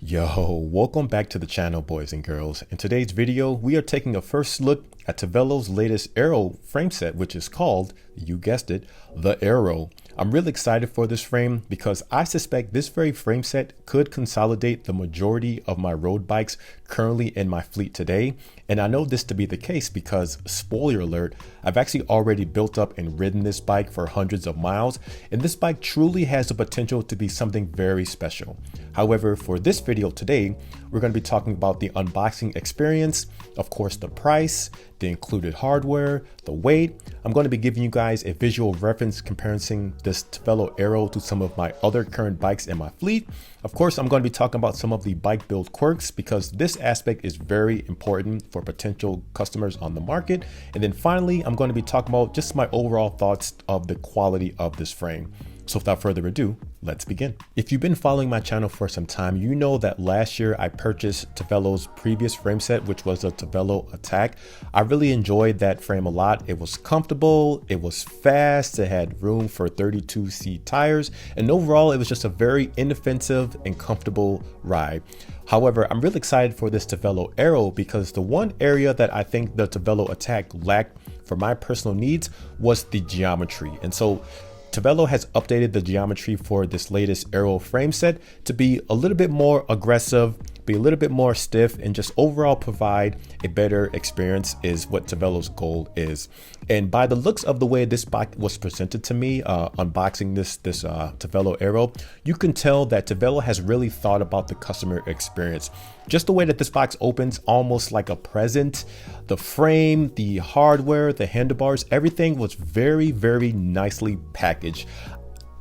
Yo, welcome back to the channel, boys and girls. In today's video, we are taking a first look at Tavelo's latest Arow frame set, which is called, you guessed it, the Arow. I'm really excited for this frame because I suspect this very frame set could consolidate the majority of my road bikes currently in my fleet today. And I know this to be the case because, spoiler alert, I've actually already built up and ridden this bike for hundreds of miles, and this bike truly has the potential to be something very special. However, for this video today, we're going to be talking about the unboxing experience, of course the price, the included hardware, the weight. I'm going to be giving you guys a visual reference comparing this Tavelo Arow to some of my other current bikes in my fleet. Of course, I'm going to be talking about some of the bike build quirks because this aspect is very important for potential customers on the market. And then finally, I'm going to be talking about just my overall thoughts of the quality of this frame. So without further ado, let's begin. If you've been following my channel for some time, you know that last year I purchased Tavelo's previous frame set, which was the Tavelo Attack. I really enjoyed that frame a lot. It was comfortable, it was fast, it had room for 32C tires, and overall it was just a very inoffensive and comfortable ride. However, I'm really excited for this Tavelo Arow because the one area that I think the Tavelo Attack lacked for my personal needs was the geometry. And so Tavelo has updated the geometry for this latest Arow frame set to be a little bit more aggressive, be a little bit more stiff, and just overall provide a better experience is what Tavelo's goal is. And by the looks of the way this bike was presented to me, unboxing this Tavelo Arow, you can tell that Tavelo has really thought about the customer experience. Just the way that this box opens, almost like a present. The frame, the hardware, the handlebars, everything was very, very nicely packaged.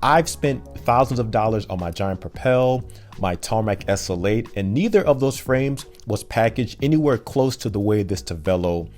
I've spent thousands of dollars on my Giant Propel, my Tarmac SL8, and neither of those frames was packaged anywhere close to the way this Tavelo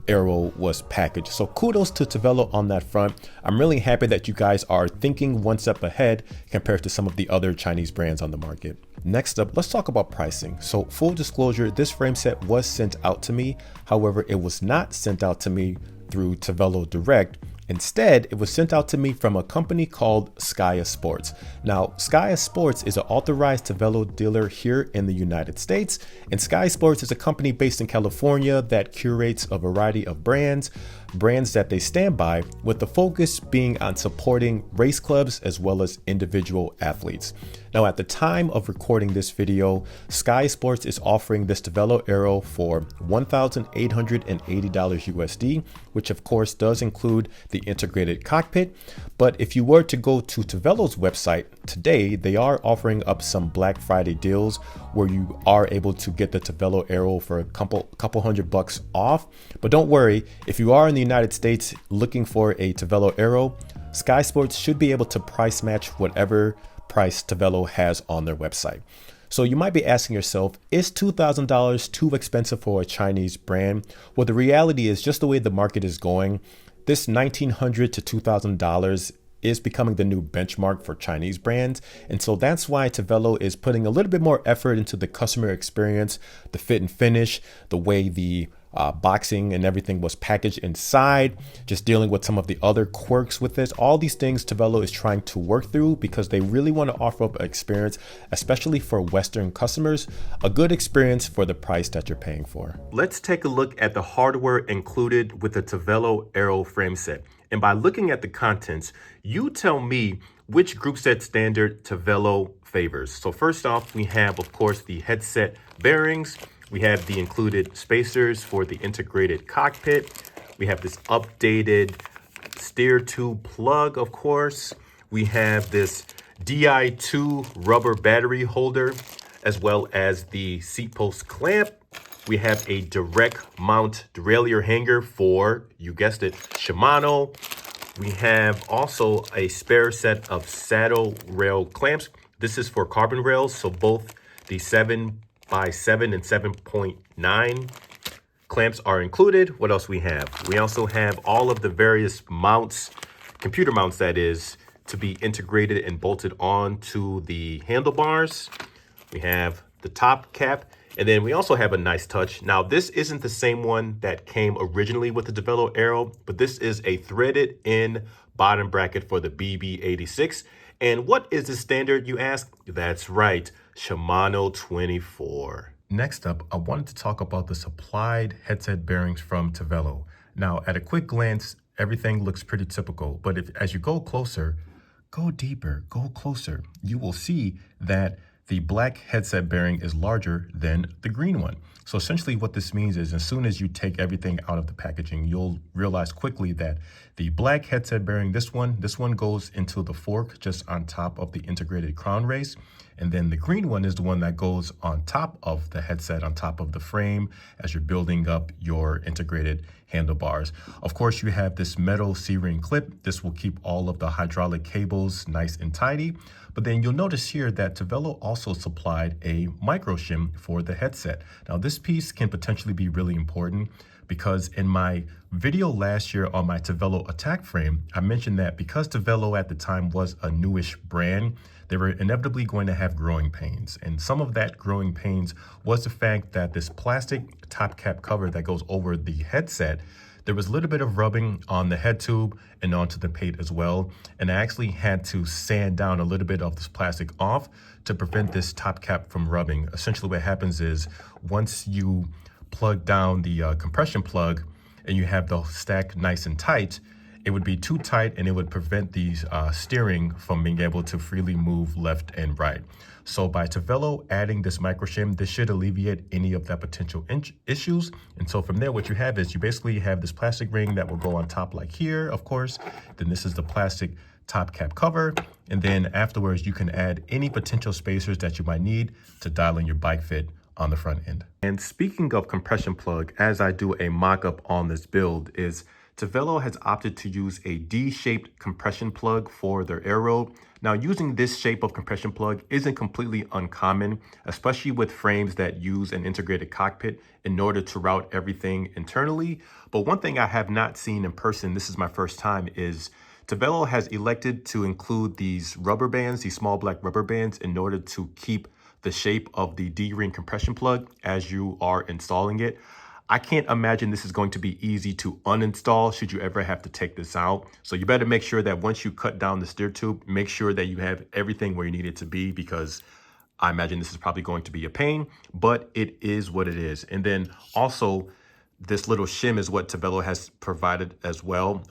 Arow was packaged. So kudos to Tavelo on that front. I'm really happy that you guys are thinking one step ahead compared to some of the other Chinese brands on the market. Next up, let's talk about pricing. So full disclosure, this frame set was sent out to me. However, it was not sent out to me through Tavelo Direct. Instead, it was sent out to me from a company called SKYA Sports. Now, SKYA Sports is an authorized Tavelo dealer here in the United States, and SKYA Sports is a company based in California that curates a variety of brands that they stand by, with the focus being on supporting race clubs as well as individual athletes. Now, at the time of recording this video, SKYA Sports is offering this Tavelo Arow for $1,880 USD, which of course does include the integrated cockpit. But if you were to go to Tavelo's website today, they are offering up some Black Friday deals where you are able to get the Tavelo Arow for a couple $100 off. But don't worry, if you are in the United States looking for a Tavelo Arow, SKYA Sports should be able to price match whatever price Tavelo has on their website. So you might be asking yourself, is $2,000 too expensive for a Chinese brand? Well, the reality is just the way the market is going, this $1,900 to $2,000 is becoming the new benchmark for Chinese brands. And so that's why Tavelo is putting a little bit more effort into the customer experience, the fit and finish, the way the boxing and everything was packaged inside, just dealing with some of the other quirks with this. All these things Tavelo is trying to work through because they really want to offer up an experience, especially for Western customers, a good experience for the price that you're paying for. Let's take a look at the hardware included with the Tavelo Arow frame set. And by looking at the contents, you tell me which group set standard Tavelo favors. So first off, we have, of course, the headset bearings. We have the included spacers for the integrated cockpit. We have this updated steer tube plug, of course. We have this Di2 rubber battery holder, as well as the seat post clamp. We have a direct mount derailleur hanger for, you guessed it, Shimano. We have also a spare set of saddle rail clamps. This is for carbon rails, so both the 7x7 and 7.9 clamps are included. What else we have? We also have all of the various mounts, computer mounts that is, to be integrated and bolted onto the handlebars. We have the top cap, and then we also have a nice touch. Now, this isn't the same one that came originally with the Tavelo Arow, but this is a threaded in bottom bracket for the BB86. And what is the standard, you ask? That's right, Shimano 24. Next up, I wanted to talk about the supplied headset bearings from Tavelo. Now, at a quick glance, everything looks pretty typical, but as you go closer, go deeper, go closer, you will see that the black headset bearing is larger than the green one. So essentially what this means is as soon as you take everything out of the packaging, you'll realize quickly that the black headset bearing, this one goes into the fork just on top of the integrated crown race. And then the green one is the one that goes on top of the headset, on top of the frame as you're building up your integrated handlebars. Of course, you have this metal C-ring clip. This will keep all of the hydraulic cables nice and tidy. But then you'll notice here that Tavelo also supplied a micro shim for the headset. Now this piece can potentially be really important because in my video last year on my Tavelo attack frame, I mentioned that because Tavelo at the time was a newish brand, they were inevitably going to have growing pains. And some of that growing pains was the fact that this plastic top cap cover that goes over the headset, there was a little bit of rubbing on the head tube and onto the pate as well. And I actually had to sand down a little bit of this plastic off to prevent this top cap from rubbing. Essentially what happens is once you plug down the compression plug and you have the stack nice and tight, it would be too tight and it would prevent the steering from being able to freely move left and right. So by Tavelo adding this micro shim, this should alleviate any of that potential issues. And so from there, what you have is you basically have this plastic ring that will go on top like here, of course. Then this is the plastic top cap cover. And then afterwards, you can add any potential spacers that you might need to dial in your bike fit on the front end. And speaking of compression plug, as I do a mock-up on this build, is Tavelo has opted to use a D-shaped compression plug for their Arow. Now, using this shape of compression plug isn't completely uncommon, especially with frames that use an integrated cockpit in order to route everything internally. But one thing I have not seen in person, this is my first time, is Tavelo has elected to include these rubber bands, these small black rubber bands, in order to keep the shape of the D-ring compression plug as you are installing it. I can't imagine this is going to be easy to uninstall should you ever have to take this out. So you better make sure that once you cut down the steer tube, make sure that you have everything where you need it to be, because I imagine this is probably going to be a pain, but it is what it is. And then also, this little shim is what Tavelo has provided as well.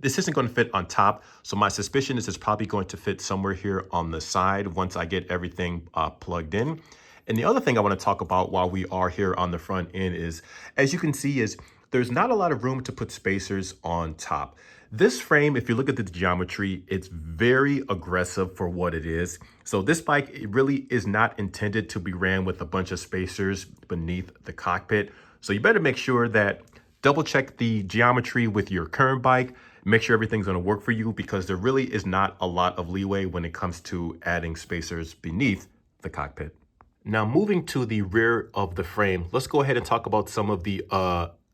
This isn't going to fit on top, so my suspicion is it's probably going to fit somewhere here on the side once I get everything plugged in. And the other thing I want to talk about while we are here on the front end is, as you can see, is there's not a lot of room to put spacers on top. This frame, if you look at the geometry, it's very aggressive for what it is. So this bike, it really is not intended to be ran with a bunch of spacers beneath the cockpit. So you better make sure that double check the geometry with your current bike, make sure everything's going to work for you, because there really is not a lot of leeway when it comes to adding spacers beneath the cockpit. Now, moving to the rear of the frame, let's go ahead and talk about some of the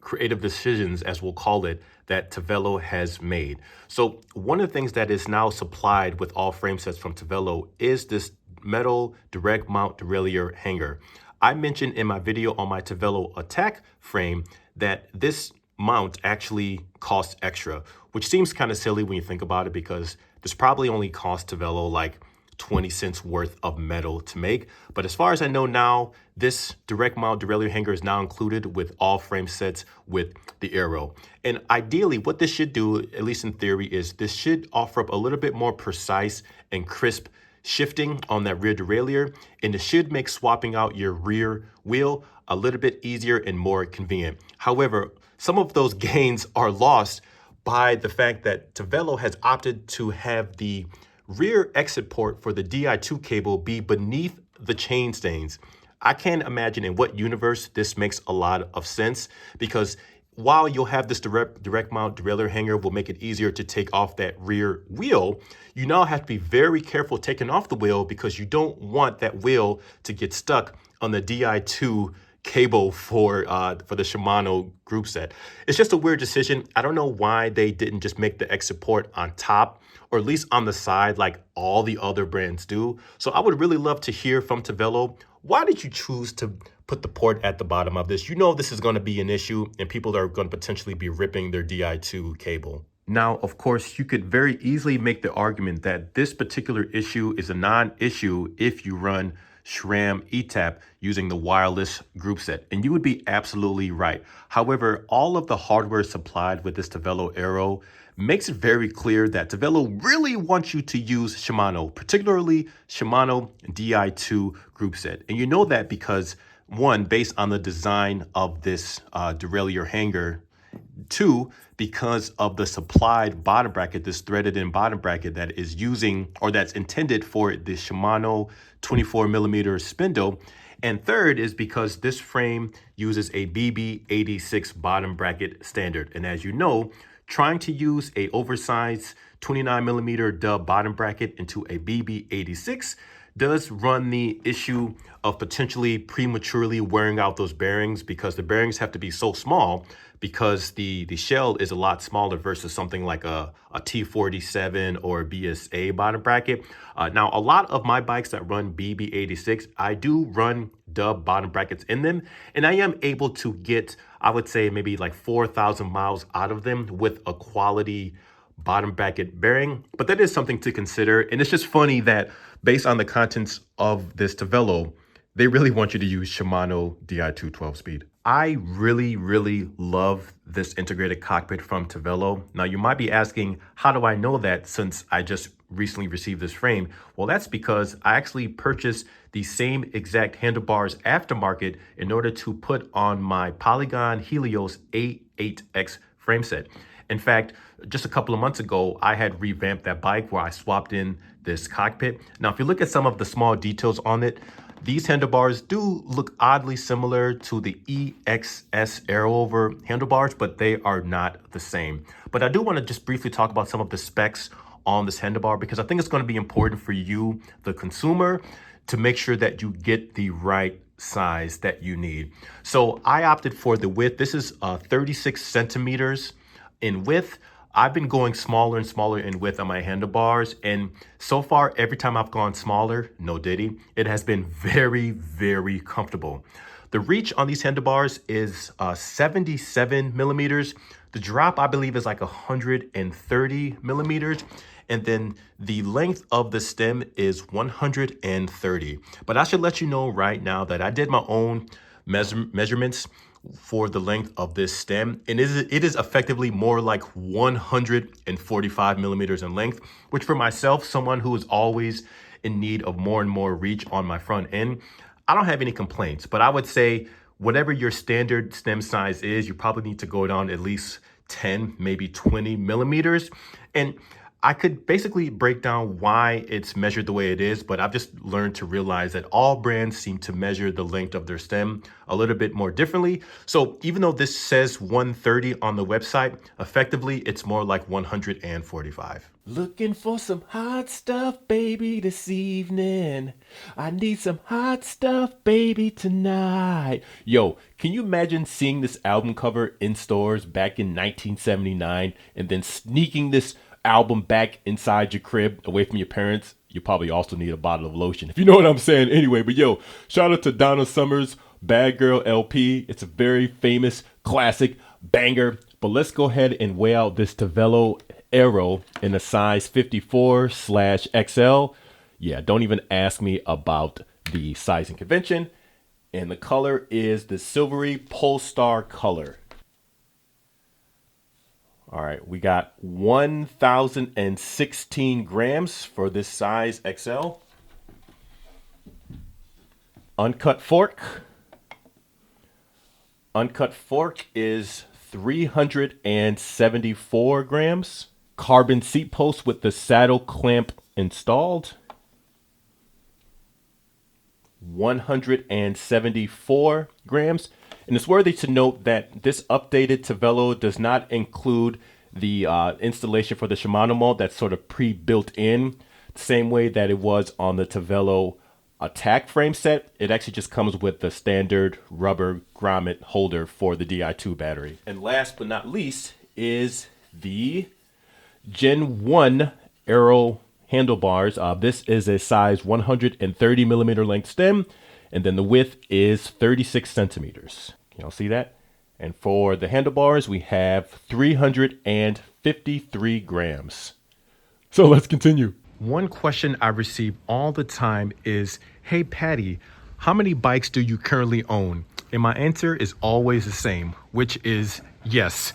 creative decisions, as we'll call it, that Tavelo has made. So one of the things that is now supplied with all frame sets from Tavelo is this metal direct mount derailleur hanger. I mentioned in my video on my Tavelo attack frame that this mount actually costs extra, which seems kind of silly when you think about it, because this probably only cost Tavelo like 20 cents worth of metal to make. But as far as I know now, this direct mount derailleur hanger is now included with all frame sets with the Arow. And ideally, what this should do, at least in theory, is this should offer up a little bit more precise and crisp shifting on that rear derailleur, and it should make swapping out your rear wheel a little bit easier and more convenient. However, some of those gains are lost by the fact that Tavelo has opted to have the rear exit port for the Di2 cable be beneath the chain stains. I can't imagine in what universe this makes a lot of sense, because while you'll have this direct mount derailleur hanger will make it easier to take off that rear wheel, you now have to be very careful taking off the wheel, because you don't want that wheel to get stuck on the Di2 cable for the Shimano group set. It's just a weird decision. I don't know why they didn't just make the exit port on top, or at least on the side like all the other brands do. So I would really love to hear from Tavelo. Why did you choose to put the port at the bottom of this? You know this is going to be an issue, and people are going to potentially be ripping their Di2 cable. Now, of course, you could very easily make the argument that this particular issue is a non-issue if you run SRAM ETAP using the wireless group set. And you would be absolutely right. However, all of the hardware supplied with this Tavelo Arow makes it very clear that Tavelo really wants you to use Shimano, particularly Shimano Di2 group set. And you know that because, one, based on the design of this derailleur hanger, two, because of the supplied bottom bracket, this threaded in bottom bracket that is using, or that's intended for the Shimano 24mm spindle. And third is because this frame uses a BB86 bottom bracket standard. And as you know, trying to use a oversized 29mm dub bottom bracket into a BB86 does run the issue of potentially prematurely wearing out those bearings, because the bearings have to be so small because the shell is a lot smaller versus something like a T47 or BSA bottom bracket. Now, a lot of my bikes that run BB86, I do run dub bottom brackets in them, and I am able to get, I would say, maybe like 4,000 miles out of them with a quality bottom bracket bearing. But that is something to consider. And it's just funny that based on the contents of this Tavelo, they really want you to use Shimano Di2 12-speed. I really love this integrated cockpit from Tavelo. Now, you might be asking, how do I know that since I just recently received this frame? Well, that's because I actually purchased the same exact handlebars aftermarket in order to put on my Polygon Helios A8X frame set. In fact, just a couple of months ago, I had revamped that bike where I swapped in this cockpit. Now, if you look at some of the small details on it, these handlebars do look oddly similar to the EXS Arow handlebars, but they are not the same. But I do want to just briefly talk about some of the specs on this handlebar, because I think it's going to be important for you, the consumer, to make sure that you get the right size that you need. So I opted for the width. This is 36 centimeters in width. I've been going smaller and smaller in width on my handlebars, and so far, every time I've gone smaller, no diddy, it has been very comfortable. The reach on these handlebars is 77 millimeters. The drop, I believe, is like 130 millimeters. And then the length of the stem is 130. But I should let you know right now that I did my own measurements for the length of this stem, and it is effectively more like 145 millimeters in length, which for myself, someone who is always in need of more and more reach on my front end, I don't have any complaints. But I would say whatever your standard stem size is, you probably need to go down at least 10, maybe 20 millimeters. And I could basically break down why it's measured the way it is, but I've just learned to realize that all brands seem to measure the length of their stem a little bit more differently. So even though this says 130 on the website, effectively it's more like 145. Looking for some hot stuff, baby, this evening. I need some hot stuff, baby, tonight. Yo, can you imagine seeing this album cover in stores back in 1979 and then sneaking this album back inside your crib away from your parents? You probably also need a bottle of lotion, if you know what I'm saying. Anyway, but yo, shout out to Donna Summer's Bad Girl LP. It's a very famous classic banger. But let's go ahead and weigh out this Tavelo Arow in a size 54/XL. Yeah, don't even ask me about the sizing convention. And the color is the silvery Polestar color. All right, we got 1,016 grams for this size XL. Uncut fork. Uncut fork is 374 grams. Carbon seat post with the saddle clamp installed, 174 grams. And it's worthy to note that this updated Tavelo does not include the installation for the Shimano mold that's sort of pre-built in, the same way that it was on the Tavelo Attack frame set. It actually just comes with the standard rubber grommet holder for the Di2 battery. And last but not least is the Gen 1 Arow handlebars. This is a size 130 millimeter length stem, and then the width is 36 centimeters. Can y'all see that? And for the handlebars, we have 353 grams. So let's continue. One question I receive all the time is, hey Patty, how many bikes do you currently own? And my answer is always the same, which is yes.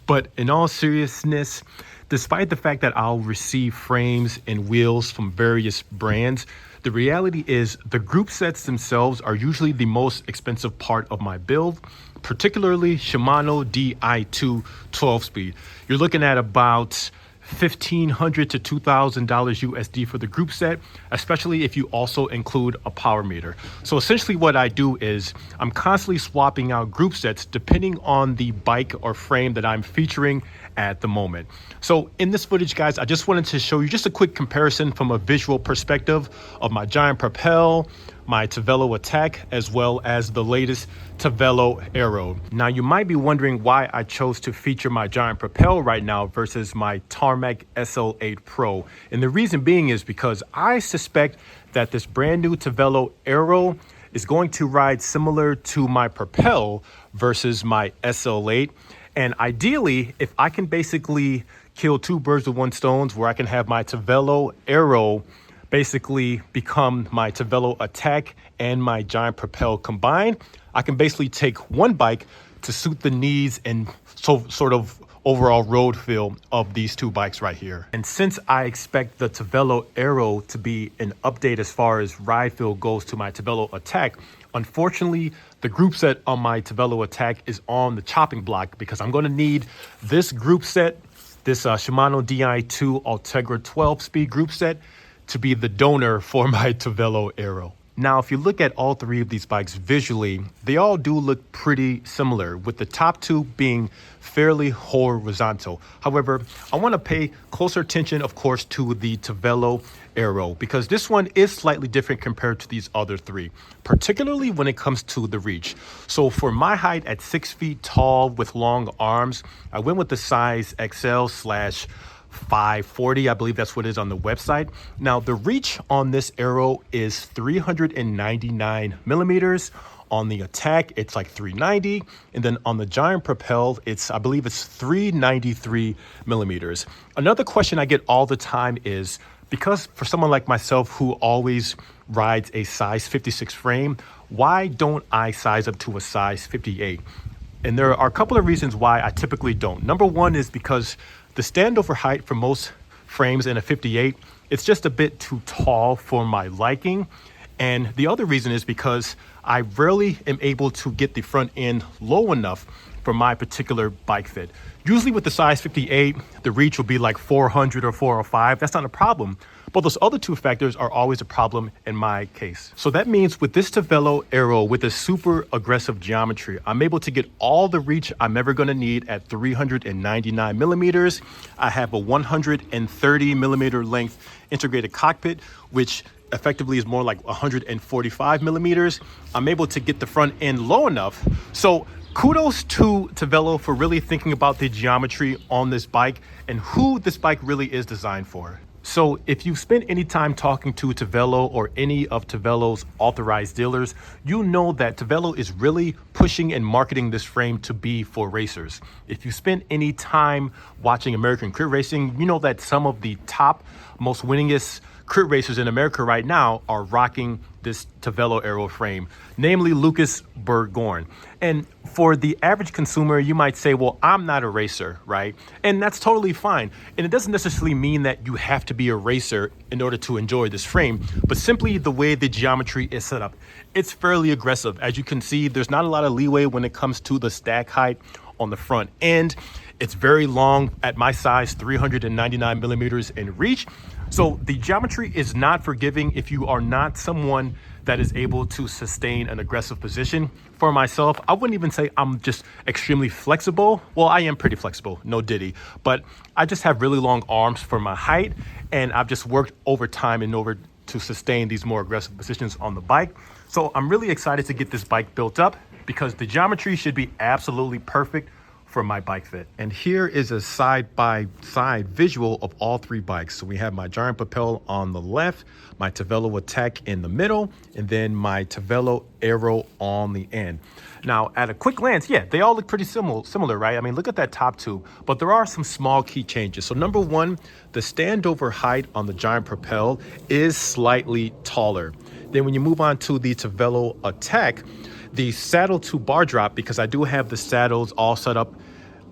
But in all seriousness, despite the fact that I'll receive frames and wheels from various brands, the reality is the group sets themselves are usually the most expensive part of my build, particularly Shimano Di2 12-speed. You're looking at about $1,500 to $2,000 USD for the group set, especially if you also include a power meter. So essentially what I do is I'm constantly swapping out group sets depending on the bike or frame that I'm featuring at the moment. So in this footage, guys, I just wanted to show you just a quick comparison from a visual perspective of my Giant Propel, my Tavelo Attack, as well as the latest Tavelo Arow. Now you might be wondering why I chose to feature my Giant Propel right now versus my Tarmac SL8 Pro. And the reason being is because I suspect that this brand new Tavelo Arow is going to ride similar to my Propel versus my SL8. And ideally, if I can basically kill two birds with one stone, where I can have my Tavelo Arow basically become my Tavelo Attack and my Giant Propel combined, I can basically take one bike to suit the needs and sort of overall road feel of these two bikes right here. And since I expect the Tavelo Arow to be an update as far as ride feel goes to my Tavelo Attack, unfortunately, the group set on my Tavelo Attack is on the chopping block because I'm going to need this group set, this Shimano Di2 Ultegra 12-speed group set, to be the donor for my Tavelo Arow. Now, if you look at all three of these bikes visually, they all do look pretty similar, with the top two being fairly horizontal. However, I want to pay closer attention, of course, to the Tavelo Arow, because this one is slightly different compared to these other three, particularly when it comes to the reach. So for my height at 6 feet tall with long arms, I went with the size XL/540, I believe that's what it is on the website. Now, the reach on this Arow is 399 millimeters. On the Attack, it's like 390. And then on the Giant Propel, I believe it's 393 millimeters. Another question I get all the time is, because for someone like myself who always rides a size 56 frame, why don't I size up to a size 58? And there are a couple of reasons why I typically don't. Number one is because the standover height for most frames in a 58, it's just a bit too tall for my liking. And the other reason is because I rarely am able to get the front end low enough for my particular bike fit. Usually with the size 58, the reach will be like 400 or 405. That's not a problem. But those other two factors are always a problem in my case. So that means with this Tavelo Arow with a super aggressive geometry, I'm able to get all the reach I'm ever going to need at 399 millimeters. I have a 130 millimeter length integrated cockpit, which effectively is more like 145 millimeters. I'm able to get the front end low enough. So kudos to Tavelo for really thinking about the geometry on this bike and who this bike really is designed for. So if you've spent any time talking to Tavelo or any of Tavelo's authorized dealers, you know that Tavelo is really pushing and marketing this frame to be for racers. If you spent any time watching American crit racing, you know that some of the top, most winningest crit racers in America right now are rocking this Tavelo Arow frame, namely Lucas Burgorn. And for the average consumer, you might say, well, I'm not a racer, right? And that's totally fine. And it doesn't necessarily mean that you have to be a racer in order to enjoy this frame, but simply the way the geometry is set up. It's fairly aggressive. As you can see, there's not a lot of leeway when it comes to the stack height on the front end. It's very long at my size, 399 millimeters in reach. So the geometry is not forgiving if you are not someone that is able to sustain an aggressive position. For myself, I wouldn't even say I'm just extremely flexible. Well, I am pretty flexible, no diddy, but I just have really long arms for my height, and I've just worked over time in order to sustain these more aggressive positions on the bike. So I'm really excited to get this bike built up because the geometry should be absolutely perfect for my bike fit. And here is a side-by-side visual of all three bikes. So we have my Giant Propel on the left, my Tavelo Attack in the middle, and then my Tavelo Arow on the end. Now, at a quick glance, yeah, they all look pretty similar, right? I mean, look at that top tube, but there are some small key changes. So number one, the standover height on the Giant Propel is slightly taller. Then when you move on to the Tavelo Attack, the saddle to bar drop, because I do have the saddles all set up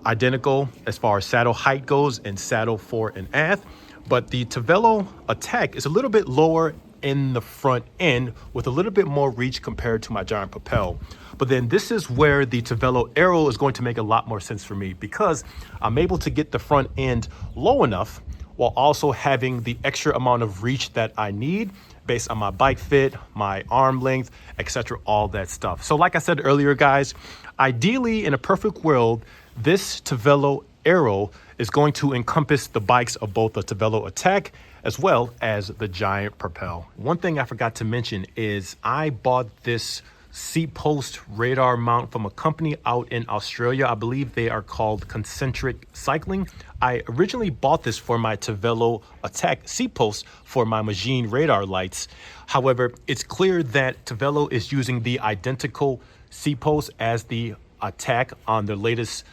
identical as far as saddle height goes and saddle fore and aft, but the Tavelo Attack is a little bit lower in the front end with a little bit more reach compared to my Giant Propel. But then this is where the Tavelo Arow is going to make a lot more sense for me, because I'm able to get the front end low enough while also having the extra amount of reach that I need based on my bike fit, my arm length, etc., all that stuff. So like I said earlier, guys, ideally in a perfect world, this Tavelo Arow is going to encompass the bikes of both the Tavelo Attack as well as the Giant Propel. One thing I forgot to mention is I bought this seat post radar mount from a company out in Australia. I believe they are called Concentric Cycling. I originally bought this for my Tavelo Attack seat post for my Magine radar lights. However, it's clear that Tavelo is using the identical seat post as the Attack on the latest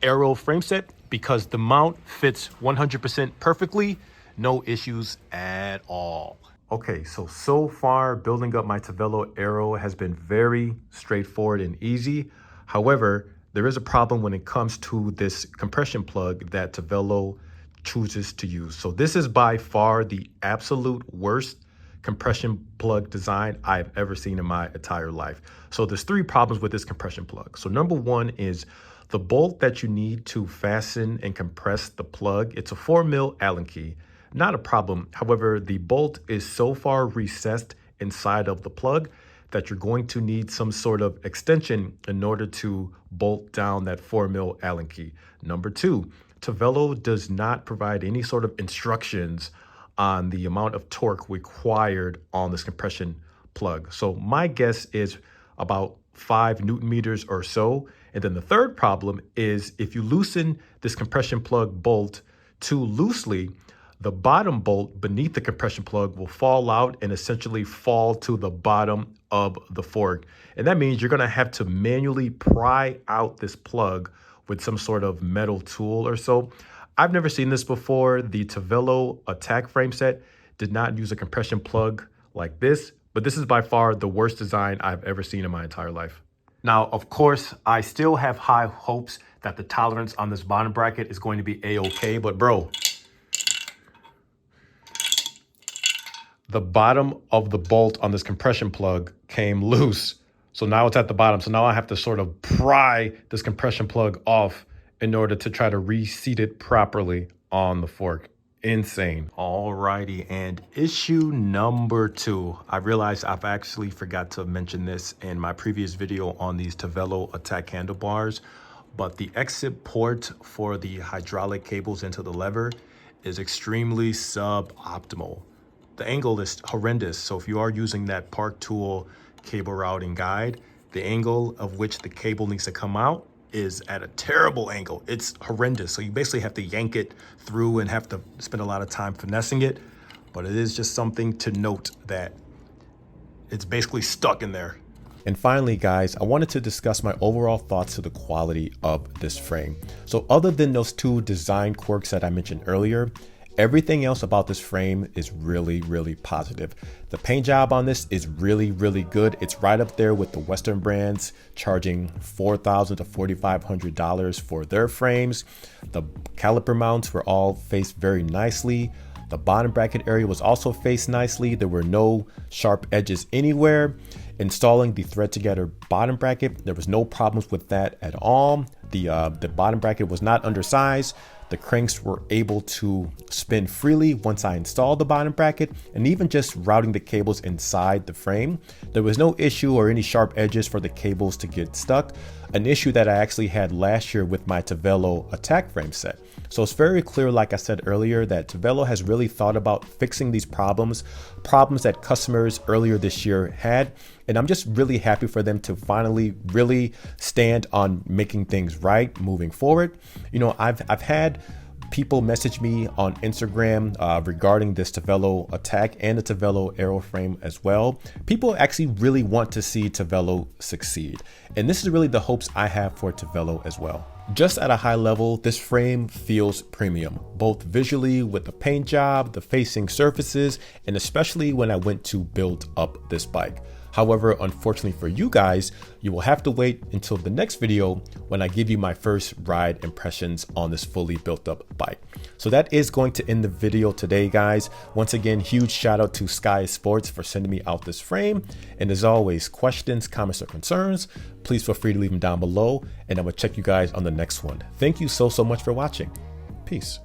Arow frame set, because the mount fits 100% perfectly, no issues at all. Okay, so far building up my Tavelo Arow has been very straightforward and easy. However, there is a problem when it comes to this compression plug that Tavelo chooses to use. So this is by far the absolute worst compression plug design I've ever seen in my entire life. So there's three problems with this compression plug. So number one is the bolt that you need to fasten and compress the plug. It's a 4mm Allen key. Not a problem. However, the bolt is so far recessed inside of the plug that you're going to need some sort of extension in order to bolt down that 4mm Allen key. Number two, Tavelo does not provide any sort of instructions on the amount of torque required on this compression plug. So my guess is about 5 Newton meters or so. And then the third problem is if you loosen this compression plug bolt too loosely, the bottom bolt beneath the compression plug will fall out and essentially fall to the bottom of the fork. And that means you're gonna have to manually pry out this plug with some sort of metal tool or so. I've never seen this before. The Tavelo Attack frame set did not use a compression plug like this, but this is by far the worst design I've ever seen in my entire life. Now, of course, I still have high hopes that the tolerance on this bottom bracket is going to be a-okay, but bro, the bottom of the bolt on this compression plug came loose. So now it's at the bottom. So now I have to sort of pry this compression plug off in order to try to reseat it properly on the fork. Insane. Alrighty, and issue number two. I realized I've actually forgot to mention this in my previous video on these Tavelo Attack handlebars, but the exit port for the hydraulic cables into the lever is extremely suboptimal. The angle is horrendous. So if you are using that Park Tool cable routing guide, the angle of which the cable needs to come out is at a terrible angle. It's horrendous. So you basically have to yank it through and have to spend a lot of time finessing it. But it is just something to note that it's basically stuck in there. And finally, guys, I wanted to discuss my overall thoughts to the quality of this frame. So other than those two design quirks that I mentioned earlier, everything else about this frame is really, really positive. The paint job on this is really, really good. It's right up there with the Western brands charging $4,000 to $4,500 for their frames. The caliper mounts were all faced very nicely. The bottom bracket area was also faced nicely. There were no sharp edges anywhere. Installing the thread together bottom bracket, there was no problems with that at all. The bottom bracket was not undersized. The cranks were able to spin freely once I installed the bottom bracket, and even just routing the cables inside the frame, there was no issue or any sharp edges for the cables to get stuck, an issue that I actually had last year with my Tavelo Attack frame set. So it's very clear, like I said earlier, that Tavelo has really thought about fixing these problems that customers earlier this year had, And I'm just really happy for them to finally really stand on making things right moving forward. You know, I've had people message me on Instagram regarding this Tavelo attack and the Tavelo Arow frame as well. People actually really want to see Tavelo succeed. And this is really the hopes I have for Tavelo as well. Just at a high level, this frame feels premium, both visually with the paint job, the facing surfaces, and especially when I went to build up this bike. However, unfortunately for you guys, you will have to wait until the next video when I give you my first ride impressions on this fully built up bike. So that is going to end the video today, guys. Once again, huge shout out to SKYA Sports for sending me out this frame. And as always, questions, comments, or concerns, please feel free to leave them down below, and I'm gonna check you guys on the next one. Thank you so much for watching. Peace.